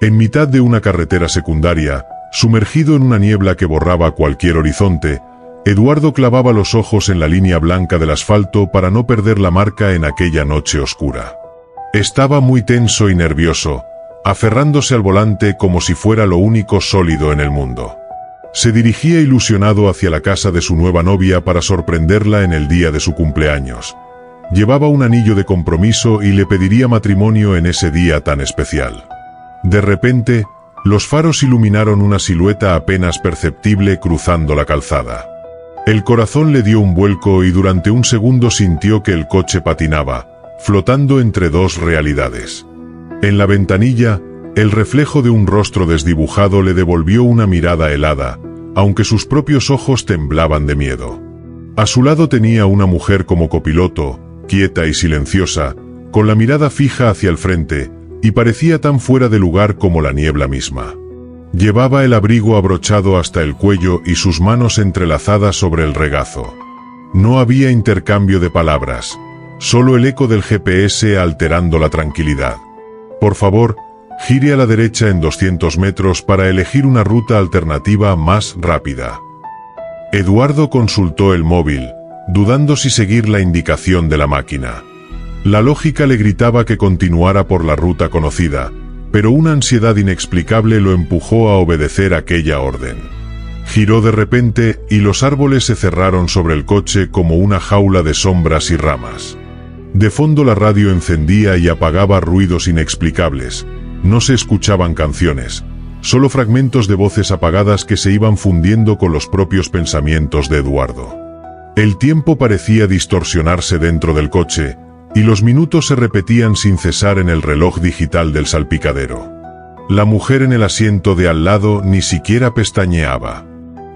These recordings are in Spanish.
En mitad de una carretera secundaria, sumergido en una niebla que borraba cualquier horizonte, Eduardo clavaba los ojos en la línea blanca del asfalto para no perder la marca en aquella noche oscura. Estaba muy tenso y nervioso, aferrándose al volante como si fuera lo único sólido en el mundo. Se dirigía ilusionado hacia la casa de su nueva novia para sorprenderla en el día de su cumpleaños. Llevaba un anillo de compromiso y le pediría matrimonio en ese día tan especial. De repente, los faros iluminaron una silueta apenas perceptible cruzando la calzada. El corazón le dio un vuelco y durante un segundo sintió que el coche patinaba, flotando entre dos realidades. En la ventanilla, el reflejo de un rostro desdibujado le devolvió una mirada helada, aunque sus propios ojos temblaban de miedo. A su lado tenía una mujer como copiloto, quieta y silenciosa, con la mirada fija hacia el frente, y parecía tan fuera de lugar como la niebla misma. Llevaba el abrigo abrochado hasta el cuello y sus manos entrelazadas sobre el regazo. No había intercambio de palabras, solo el eco del GPS alterando la tranquilidad. Por favor, gire a la derecha en 200 metros para elegir una ruta alternativa más rápida. Eduardo consultó el móvil, dudando si seguir la indicación de la máquina. La lógica le gritaba que continuara por la ruta conocida, pero una ansiedad inexplicable lo empujó a obedecer aquella orden. Giró de repente y los árboles se cerraron sobre el coche como una jaula de sombras y ramas. De fondo la radio encendía y apagaba ruidos inexplicables. No se escuchaban canciones, solo fragmentos de voces apagadas que se iban fundiendo con los propios pensamientos de Eduardo. El tiempo parecía distorsionarse dentro del coche, y los minutos se repetían sin cesar en el reloj digital del salpicadero. La mujer en el asiento de al lado ni siquiera pestañeaba.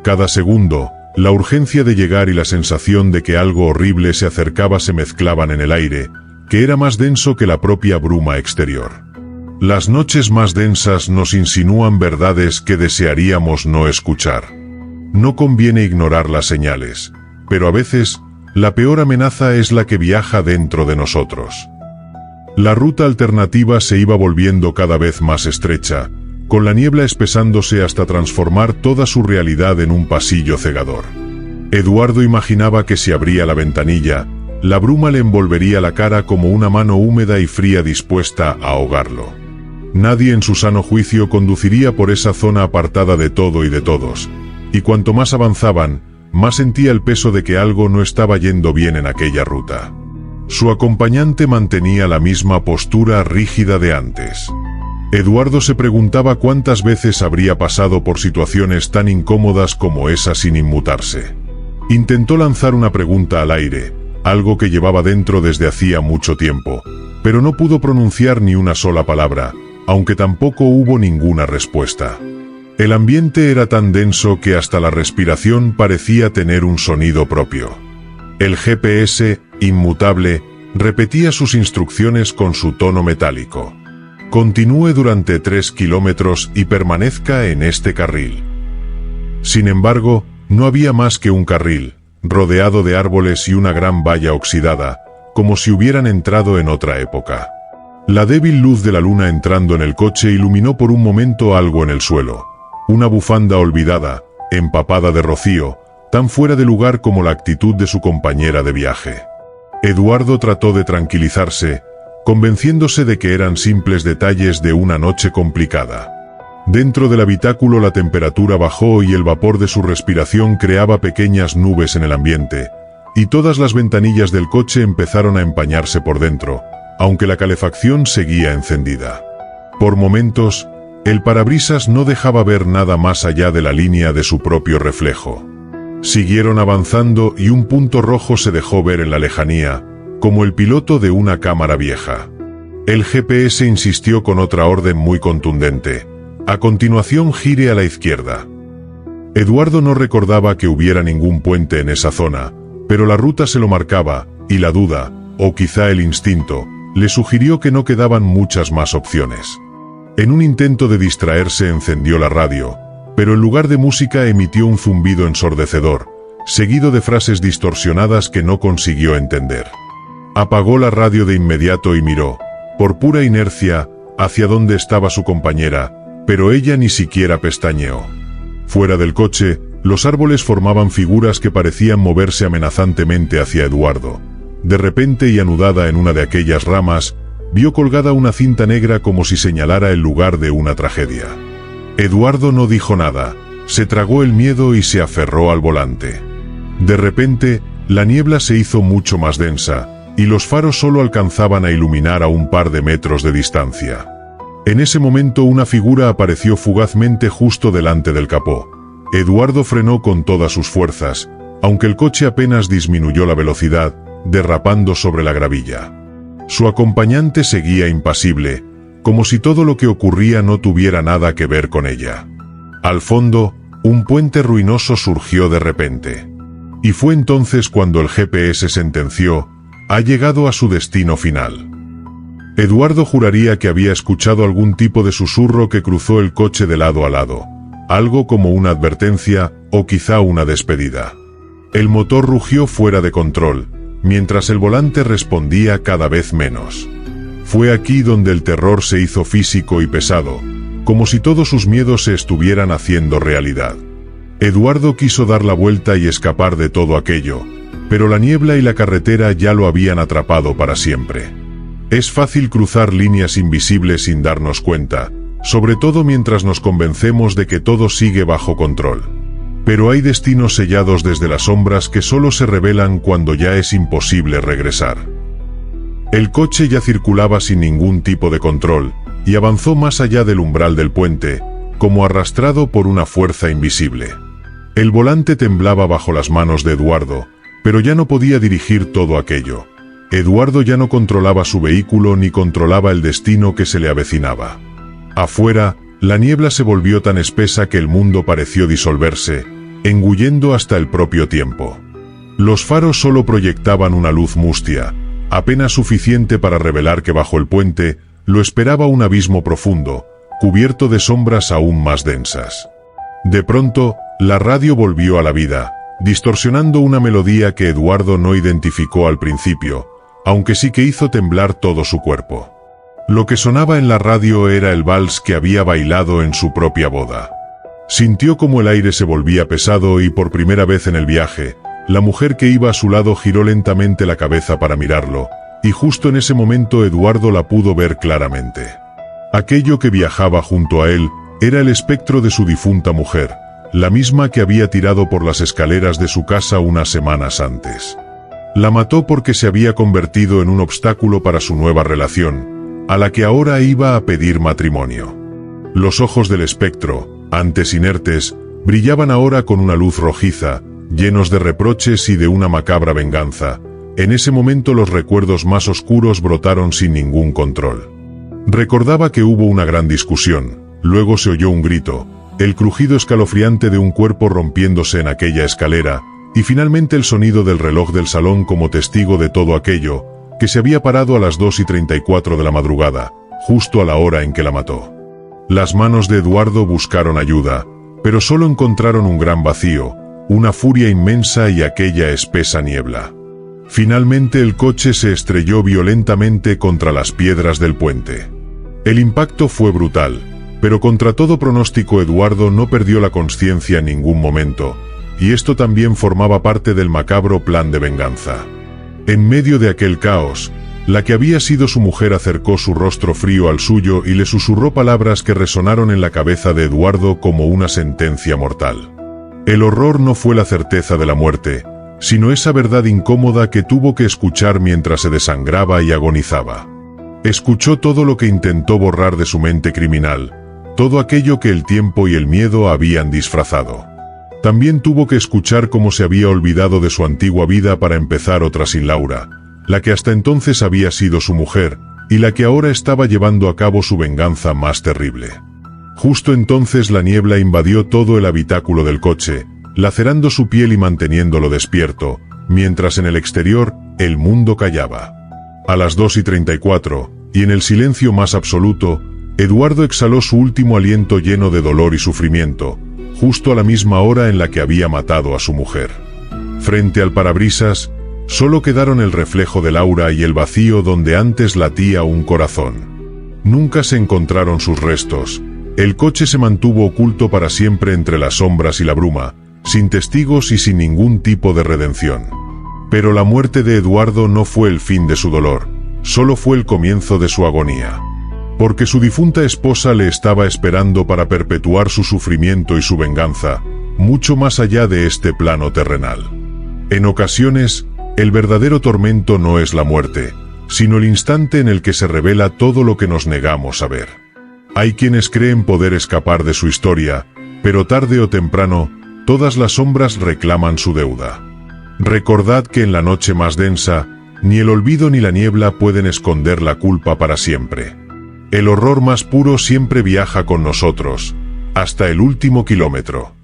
Cada segundo, la urgencia de llegar y la sensación de que algo horrible se acercaba se mezclaban en el aire, que era más denso que la propia bruma exterior. Las noches más densas nos insinúan verdades que desearíamos no escuchar. No conviene ignorar las señales, pero a veces, la peor amenaza es la que viaja dentro de nosotros. La ruta alternativa se iba volviendo cada vez más estrecha, con la niebla espesándose hasta transformar toda su realidad en un pasillo cegador. Eduardo imaginaba que si abría la ventanilla, la bruma le envolvería la cara como una mano húmeda y fría dispuesta a ahogarlo. Nadie en su sano juicio conduciría por esa zona apartada de todo y de todos, y cuanto más avanzaban, más sentía el peso de que algo no estaba yendo bien en aquella ruta. Su acompañante mantenía la misma postura rígida de antes. Eduardo se preguntaba cuántas veces habría pasado por situaciones tan incómodas como esa sin inmutarse. Intentó lanzar una pregunta al aire, algo que llevaba dentro desde hacía mucho tiempo, pero no pudo pronunciar ni una sola palabra, aunque tampoco hubo ninguna respuesta. El ambiente era tan denso que hasta la respiración parecía tener un sonido propio. El GPS, inmutable, repetía sus instrucciones con su tono metálico. Continúe durante 3 kilómetros y permanezca en este carril. Sin embargo, no había más que un carril, rodeado de árboles y una gran valla oxidada, como si hubieran entrado en otra época. La débil luz de la luna entrando en el coche iluminó por un momento algo en el suelo. Una bufanda olvidada, empapada de rocío, tan fuera de lugar como la actitud de su compañera de viaje. Eduardo trató de tranquilizarse, convenciéndose de que eran simples detalles de una noche complicada. Dentro del habitáculo la temperatura bajó y el vapor de su respiración creaba pequeñas nubes en el ambiente, y todas las ventanillas del coche empezaron a empañarse por dentro, aunque la calefacción seguía encendida. Por momentos, el parabrisas no dejaba ver nada más allá de la línea de su propio reflejo. Siguieron avanzando y un punto rojo se dejó ver en la lejanía, como el piloto de una cámara vieja. El GPS insistió con otra orden muy contundente. A continuación gire a la izquierda. Eduardo no recordaba que hubiera ningún puente en esa zona, pero la ruta se lo marcaba, y la duda, o quizá el instinto, le sugirió que no quedaban muchas más opciones. En un intento de distraerse encendió la radio, pero en lugar de música emitió un zumbido ensordecedor, seguido de frases distorsionadas que no consiguió entender. Apagó la radio de inmediato y miró, por pura inercia, hacia dónde estaba su compañera, pero ella ni siquiera pestañeó. Fuera del coche, los árboles formaban figuras que parecían moverse amenazantemente hacia Eduardo. De repente, y anudada en una de aquellas ramas, vio colgada una cinta negra como si señalara el lugar de una tragedia. Eduardo no dijo nada, se tragó el miedo y se aferró al volante. De repente, la niebla se hizo mucho más densa, y los faros solo alcanzaban a iluminar a un par de metros de distancia. En ese momento una figura apareció fugazmente justo delante del capó. Eduardo frenó con todas sus fuerzas, aunque el coche apenas disminuyó la velocidad, derrapando sobre la gravilla. Su acompañante seguía impasible, como si todo lo que ocurría no tuviera nada que ver con ella. Al fondo, un puente ruinoso surgió de repente. Y fue entonces cuando el GPS sentenció: ha llegado a su destino final. Eduardo juraría que había escuchado algún tipo de susurro que cruzó el coche de lado a lado, algo como una advertencia, o quizá una despedida. El motor rugió fuera de control, mientras el volante respondía cada vez menos. Fue aquí donde el terror se hizo físico y pesado, como si todos sus miedos se estuvieran haciendo realidad. Eduardo quiso dar la vuelta y escapar de todo aquello, pero la niebla y la carretera ya lo habían atrapado para siempre. Es fácil cruzar líneas invisibles sin darnos cuenta, sobre todo mientras nos convencemos de que todo sigue bajo control. Pero hay destinos sellados desde las sombras que solo se revelan cuando ya es imposible regresar. El coche ya circulaba sin ningún tipo de control, y avanzó más allá del umbral del puente, como arrastrado por una fuerza invisible. El volante temblaba bajo las manos de Eduardo, pero ya no podía dirigir todo aquello. Eduardo ya no controlaba su vehículo ni controlaba el destino que se le avecinaba. Afuera, la niebla se volvió tan espesa que el mundo pareció disolverse, engullendo hasta el propio tiempo. Los faros solo proyectaban una luz mustia, apenas suficiente para revelar que bajo el puente lo esperaba un abismo profundo, cubierto de sombras aún más densas. De pronto, la radio volvió a la vida, distorsionando una melodía que Eduardo no identificó al principio, aunque sí que hizo temblar todo su cuerpo. Lo que sonaba en la radio era el vals que había bailado en su propia boda. Sintió como el aire se volvía pesado y por primera vez en el viaje, la mujer que iba a su lado giró lentamente la cabeza para mirarlo, y justo en ese momento Eduardo la pudo ver claramente. Aquello que viajaba junto a él era el espectro de su difunta mujer, la misma que había tirado por las escaleras de su casa unas semanas antes. La mató porque se había convertido en un obstáculo para su nueva relación, a la que ahora iba a pedir matrimonio. Los ojos del espectro, antes inertes, brillaban ahora con una luz rojiza, llenos de reproches y de una macabra venganza. En ese momento los recuerdos más oscuros brotaron sin ningún control. Recordaba que hubo una gran discusión, luego se oyó un grito, el crujido escalofriante de un cuerpo rompiéndose en aquella escalera, y finalmente el sonido del reloj del salón como testigo de todo aquello, que se había parado a las 2:34 de la madrugada, justo a la hora en que la mató. Las manos de Eduardo buscaron ayuda, pero solo encontraron un gran vacío, una furia inmensa y aquella espesa niebla. Finalmente el coche se estrelló violentamente contra las piedras del puente. El impacto fue brutal, pero contra todo pronóstico Eduardo no perdió la conciencia en ningún momento, y esto también formaba parte del macabro plan de venganza. En medio de aquel caos, la que había sido su mujer acercó su rostro frío al suyo y le susurró palabras que resonaron en la cabeza de Eduardo como una sentencia mortal. El horror no fue la certeza de la muerte, sino esa verdad incómoda que tuvo que escuchar mientras se desangraba y agonizaba. Escuchó todo lo que intentó borrar de su mente criminal, todo aquello que el tiempo y el miedo habían disfrazado. También tuvo que escuchar cómo se había olvidado de su antigua vida para empezar otra sin Laura, la que hasta entonces había sido su mujer, y la que ahora estaba llevando a cabo su venganza más terrible. Justo entonces la niebla invadió todo el habitáculo del coche, lacerando su piel y manteniéndolo despierto, mientras en el exterior, el mundo callaba. A las 2:34, y en el silencio más absoluto, Eduardo exhaló su último aliento lleno de dolor y sufrimiento, justo a la misma hora en la que había matado a su mujer. Frente al parabrisas, solo quedaron el reflejo de Laura y el vacío donde antes latía un corazón. Nunca se encontraron sus restos. El coche se mantuvo oculto para siempre entre las sombras y la bruma, sin testigos y sin ningún tipo de redención. Pero la muerte de Eduardo no fue el fin de su dolor, solo fue el comienzo de su agonía. Porque su difunta esposa le estaba esperando para perpetuar su sufrimiento y su venganza, mucho más allá de este plano terrenal. En ocasiones, el verdadero tormento no es la muerte, sino el instante en el que se revela todo lo que nos negamos a ver. Hay quienes creen poder escapar de su historia, pero tarde o temprano, todas las sombras reclaman su deuda. Recordad que en la noche más densa, ni el olvido ni la niebla pueden esconder la culpa para siempre. El horror más puro siempre viaja con nosotros, hasta el último kilómetro.